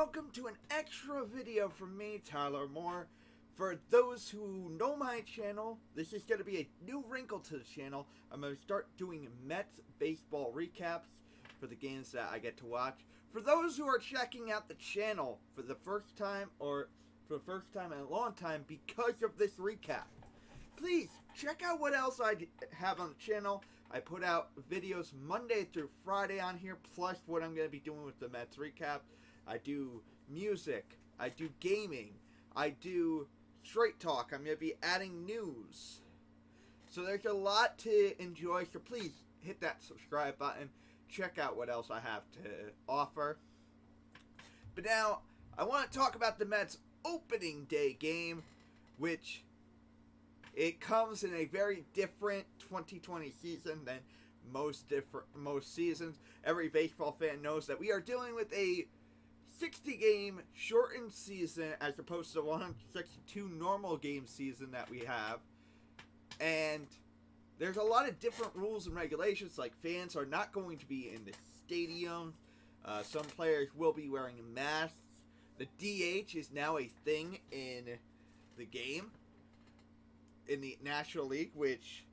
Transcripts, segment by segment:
welcome to an extra video from me, Tyler Moore. For those who know my channel, this is going to be a new wrinkle to the channel. I'm going to start doing Mets baseball recaps for the games that I get to watch. For those who are checking out the channel for the first time or for the first time in a long time because of this recap, please check out what else I have on the channel. I put out videos Monday through Friday on here, plus what I'm going to be doing with the Mets recap. I do music, I do gaming, I do straight talk, I'm going to be adding news. So there's a lot to enjoy, so please hit that subscribe button, check out what else I have to offer. But now, I want to talk about the Mets opening day game, which it comes in a very different 2020 season than most seasons. Every baseball fan knows that we are dealing with a 60-game shortened season as opposed to the 162 normal game season that we have. And there's a lot of different rules and regulations, like fans are not going to be in the stadium. Some players will be wearing masks. The DH is now a thing in the game, in the National League, which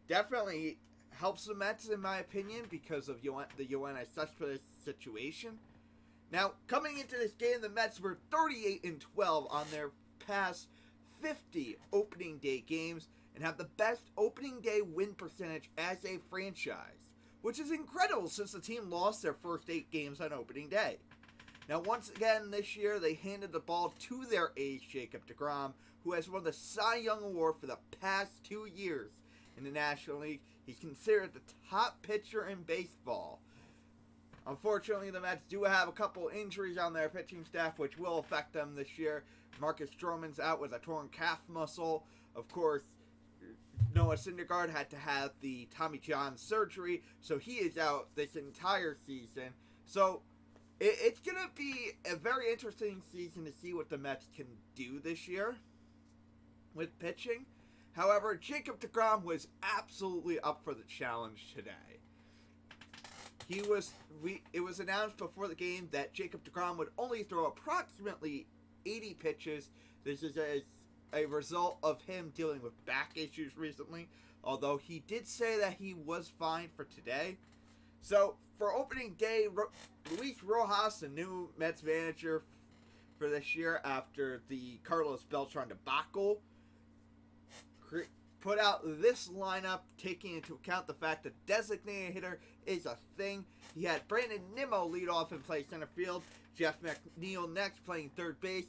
definitely helps the Mets, in my opinion, because of the Yoenis Cespedes situation. Now, coming into this game, the Mets were 38-12 on their past 50 opening day games and have the best opening day win percentage as a franchise, which is incredible since the team lost their first 8 games on opening day. Now, once again this year, they handed the ball to their ace, Jacob deGrom, who has won the Cy Young Award for the past 2 years in the National League. He's considered the top pitcher in baseball. Unfortunately, the Mets do have a couple injuries on their pitching staff, which will affect them this year. Marcus Stroman's out with a torn calf muscle. Of course, Noah Syndergaard had to have the Tommy John surgery, so he is out this entire season. So it's going to be a very interesting season to see what the Mets can do this year with pitching. However, Jacob deGrom was absolutely up for the challenge today. It was announced before the game that Jacob deGrom would only throw approximately 80 pitches. This is a result of him dealing with back issues recently, although he did say that he was fine for today. So, for opening day, Luis Rojas, the new Mets manager for this year after the Carlos Beltran debacle, put out this lineup, taking into account the fact that designated hitter is a thing. He had Brandon Nimmo lead off and play center field, Jeff McNeil next playing third base,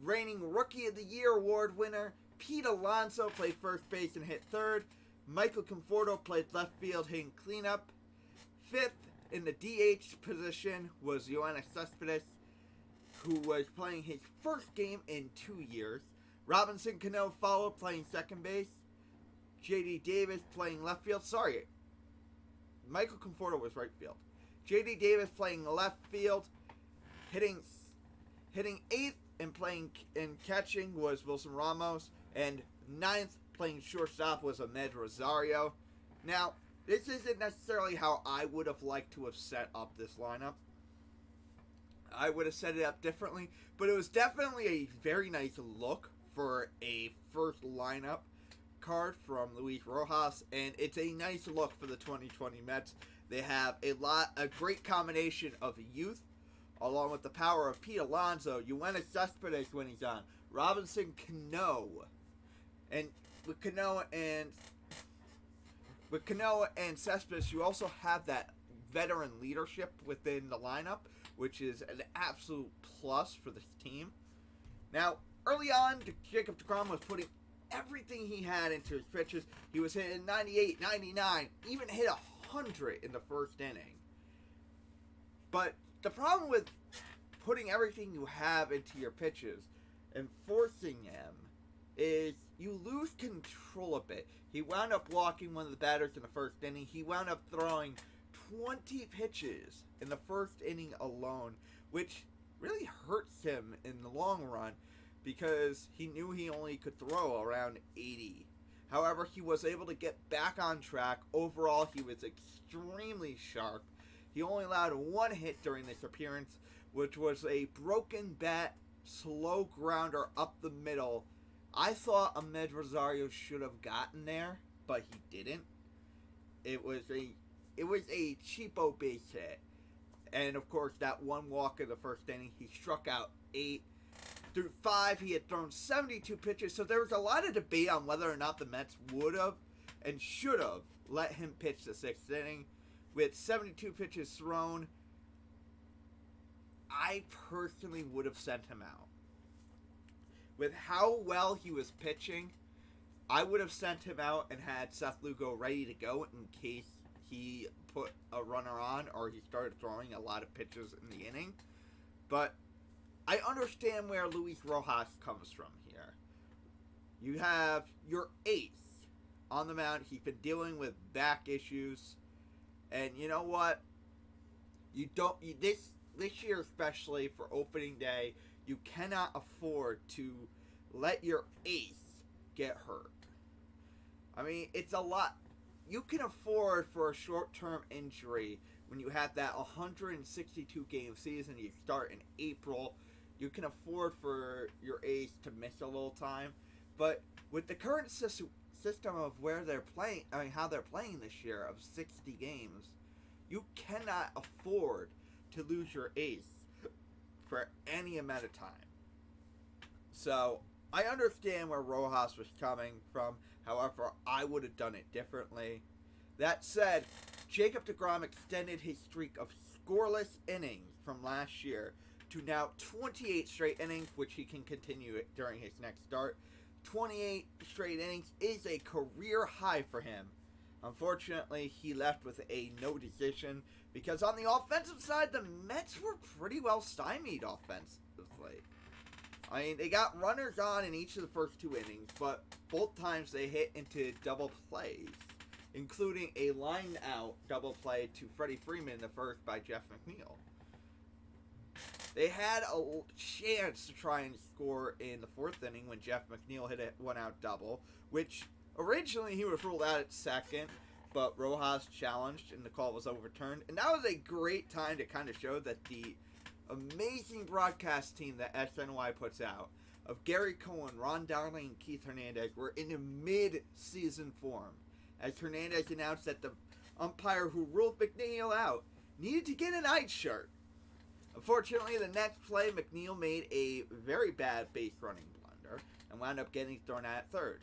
reigning Rookie of the Year award winner Pete Alonso played first base and hit third, Michael Conforto played left field hitting cleanup. Fifth in the DH position was Yoenis Cespedes, who was playing his first game in 2 years. Robinson Cano followed, playing second base. J.D. Davis playing left field. Sorry, Michael Conforto was right field. J.D. Davis playing left field. Hitting 8th and catching was Wilson Ramos. And 9th playing shortstop was Ahmed Rosario. Now, this isn't necessarily how I would have liked to have set up this lineup. I would have set it up differently, but it was definitely a very nice look for a first lineup card from Luis Rojas, and it's a nice look for the 2020 Mets. They have a great combination of youth, along with the power of Pete Alonso, Yoenis Cespedes when he's on, Robinson Cano, and with Cano and Cespedes, you also have that veteran leadership within the lineup, which is an absolute plus for this team. Now, early on, Jacob deGrom was putting everything he had into his pitches. He was hitting 98, 99, even hit 100 in the first inning. But the problem with putting everything you have into your pitches and forcing them is you lose control a bit. He wound up walking one of the batters in the first inning. He wound up throwing 20 pitches in the first inning alone, which really hurts him in the long run because he knew he only could throw around 80. However, he was able to get back on track. Overall, he was extremely sharp. He only allowed one hit during this appearance, which was a broken bat slow grounder up the middle. I thought Ahmed Rosario should have gotten there, but he didn't. It was a cheapo base hit. And of course, that one walk in the first inning, he struck out 8. Through 5, he had thrown 72 pitches, so there was a lot of debate on whether or not the Mets would have and should have let him pitch the 6th inning. With 72 pitches thrown, I personally would have sent him out. With how well he was pitching, I would have sent him out and had Seth Lugo ready to go in case he put a runner on or he started throwing a lot of pitches in the inning. But I understand where Luis Rojas comes from here. You have your ace on the mound. He's been dealing with back issues. And you know what? This year especially for opening day, you cannot afford to let your ace get hurt. I mean, it's a lot. You can afford for a short-term injury when you have that 162 game season. You start in April. You can afford for your ace to miss a little time. But with the current system of where they're playing, how they're playing this year of 60 games, you cannot afford to lose your ace for any amount of time. So I understand where Rojas was coming from. However, I would have done it differently. That said, Jacob deGrom extended his streak of scoreless innings from last year to now 28 straight innings, which he can continue it during his next start. 28 straight innings is a career high for him. Unfortunately, he left with a no decision because on the offensive side, the Mets were pretty well stymied offensively. I mean, they got runners on in each of the first 2 innings, but both times they hit into double plays, including a line-out double play to Freddie Freeman in the first by Jeff McNeil. They had a chance to try and score in the 4th inning when Jeff McNeil hit a 1-out double, which originally he was ruled out at second, but Rojas challenged and the call was overturned. And that was a great time to kind of show that the amazing broadcast team that SNY puts out of Gary Cohen, Ron Darling, and Keith Hernandez were in a mid-season form, as Hernandez announced that the umpire who ruled McNeil out needed to get an ice shirt. Unfortunately, the next play, McNeil made a very bad base running blunder and wound up getting thrown out at third.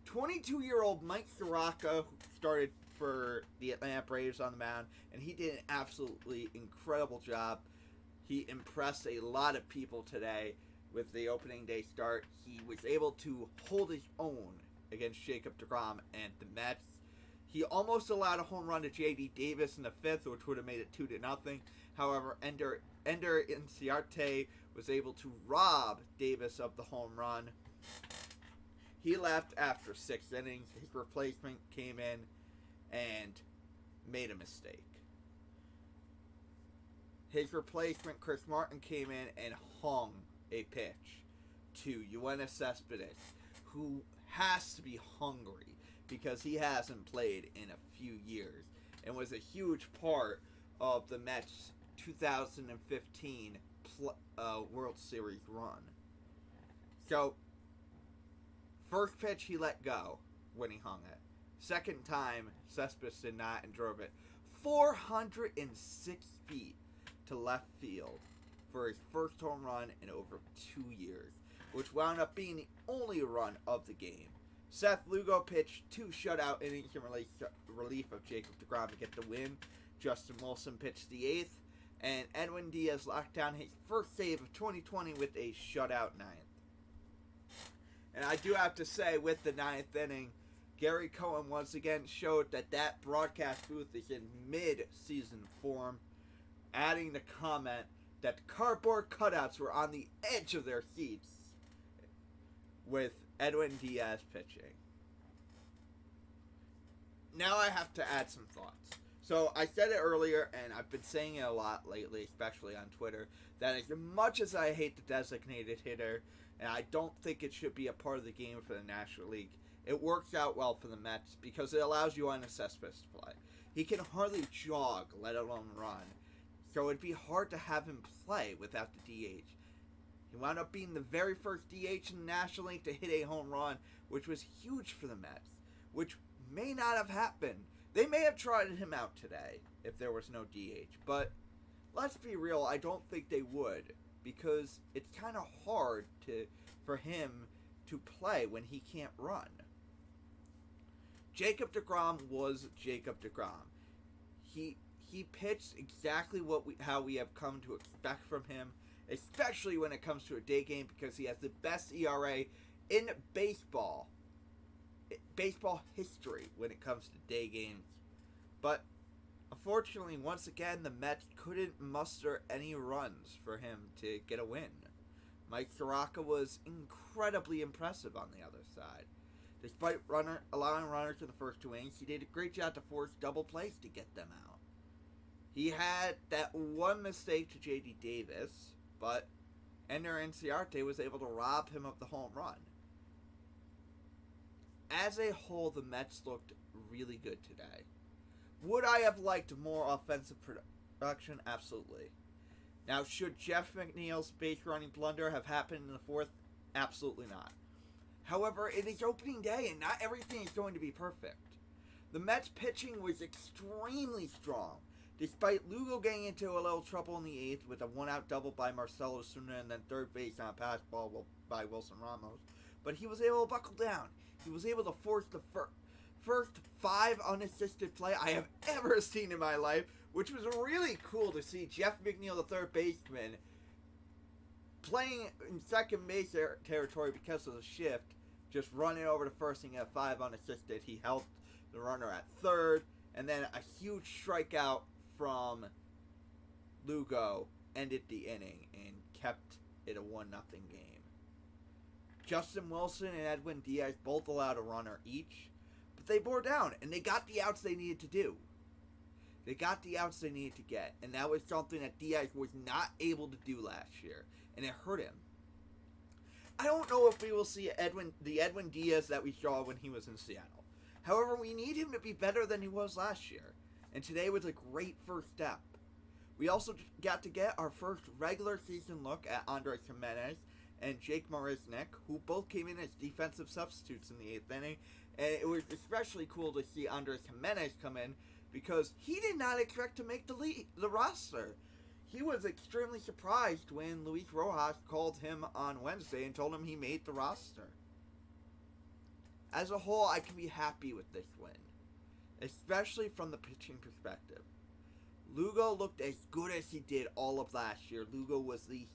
22-year-old Mike Soroka, who started for the Atlanta Braves on the mound, and he did an absolutely incredible job. He impressed a lot of people today with the opening day start. He was able to hold his own against Jacob deGrom and the Mets. He almost allowed a home run to J.D. Davis in the 5th, which would have made it 2-0. However, Ender Inciarte was able to rob Davis of the home run. He left after 6 innings. His replacement came in and made a mistake. His replacement, Chris Martin, came in and hung a pitch to Yoenis Cespedes, who has to be hungry because he hasn't played in a few years and was a huge part of the Mets' 2015 World Series run. So, first pitch he let go when he hung it. Second time, Cespedes did not and drove it 406 feet to left field for his first home run in over 2 years, which wound up being the only run of the game. Seth Lugo pitched 2 shutout innings in relief of Jacob deGrom to get the win. Justin Wilson pitched the 8th, and Edwin Diaz locked down his first save of 2020 with a shutout 9th. And I do have to say, with the 9th inning, Gary Cohen once again showed that broadcast booth is in mid-season form, adding the comment that cardboard cutouts were on the edge of their seats with Edwin Diaz pitching. Now I have to add some thoughts. So I said it earlier, and I've been saying it a lot lately, especially on Twitter, that as much as I hate the designated hitter, and I don't think it should be a part of the game for the National League, it works out well for the Mets because it allows Yoenis Cespedes to play. He can hardly jog, let alone run. So it'd be hard to have him play without the DH. He wound up being the very first DH in the National League to hit a home run, which was huge for the Mets, which may not have happened. They may have tried him out today if there was no DH, but let's be real, I don't think they would, because it's kind of hard for him to play when he can't run. Jacob deGrom was Jacob deGrom. He pitched exactly how we have come to expect from him, especially when it comes to a day game, because he has the best ERA in baseball history when it comes to day games. But unfortunately, once again, the Mets couldn't muster any runs for him to get a win. Mike Soroka was incredibly impressive on the other side. Despite allowing runners in the first two innings, he did a great job to force double plays to get them out. He had that one mistake to J.D. Davis, but Ender Inciarte was able to rob him of the home run. As a whole, the Mets looked really good today. Would I have liked more offensive production? Absolutely. Now, should Jeff McNeil's base running blunder have happened in the fourth? Absolutely not. However, it is opening day and not everything is going to be perfect. The Mets pitching was extremely strong, despite Lugo getting into a little trouble in the eighth with a one-out double by Marcelo Zuna and then third base on a pass ball by Wilson Ramos. But he was able to buckle down. He was able to force the first 5 unassisted play I have ever seen in my life, which was really cool to see Jeff McNeil, the third baseman, playing in second base territory because of the shift, just running over to first and get 5 unassisted. He helped the runner at third, and then a huge strikeout from Lugo ended the inning and kept it a 1-0 game. Justin Wilson and Edwin Diaz both allowed a runner each, but they bore down, and they got the outs they needed to do. They got the outs they needed to get, and that was something that Diaz was not able to do last year, and it hurt him. I don't know if we will see the Edwin Diaz that we saw when he was in Seattle. However, we need him to be better than he was last year, and today was a great first step. We also got to get our first regular season look at Andres Gimenez and Jake Marisnick, who both came in as defensive substitutes in the 8th inning, and it was especially cool to see Andres Gimenez come in because he did not expect to make the roster. He was extremely surprised when Luis Rojas called him on Wednesday and told him he made the roster. As a whole, I can be happy with this win, especially from the pitching perspective. Lugo looked as good as he did all of last year. Lugo was the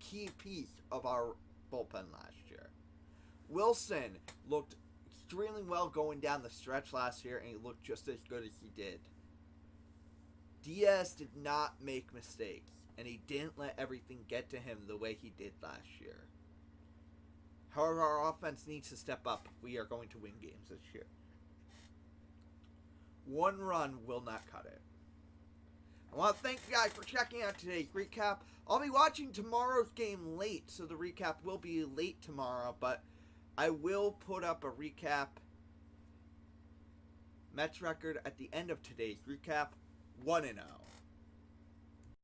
key piece of our bullpen last year. Wilson looked extremely well going down the stretch last year, and he looked just as good as he did. Diaz did not make mistakes, and he didn't let everything get to him the way he did last year. However, our offense needs to step up if we are going to win games this year. 1 run will not cut it. I want to thank you guys for checking out today's recap. I'll be watching tomorrow's game late, so the recap will be late tomorrow, but I will put up a recap Mets record at the end of today's recap, 1-0.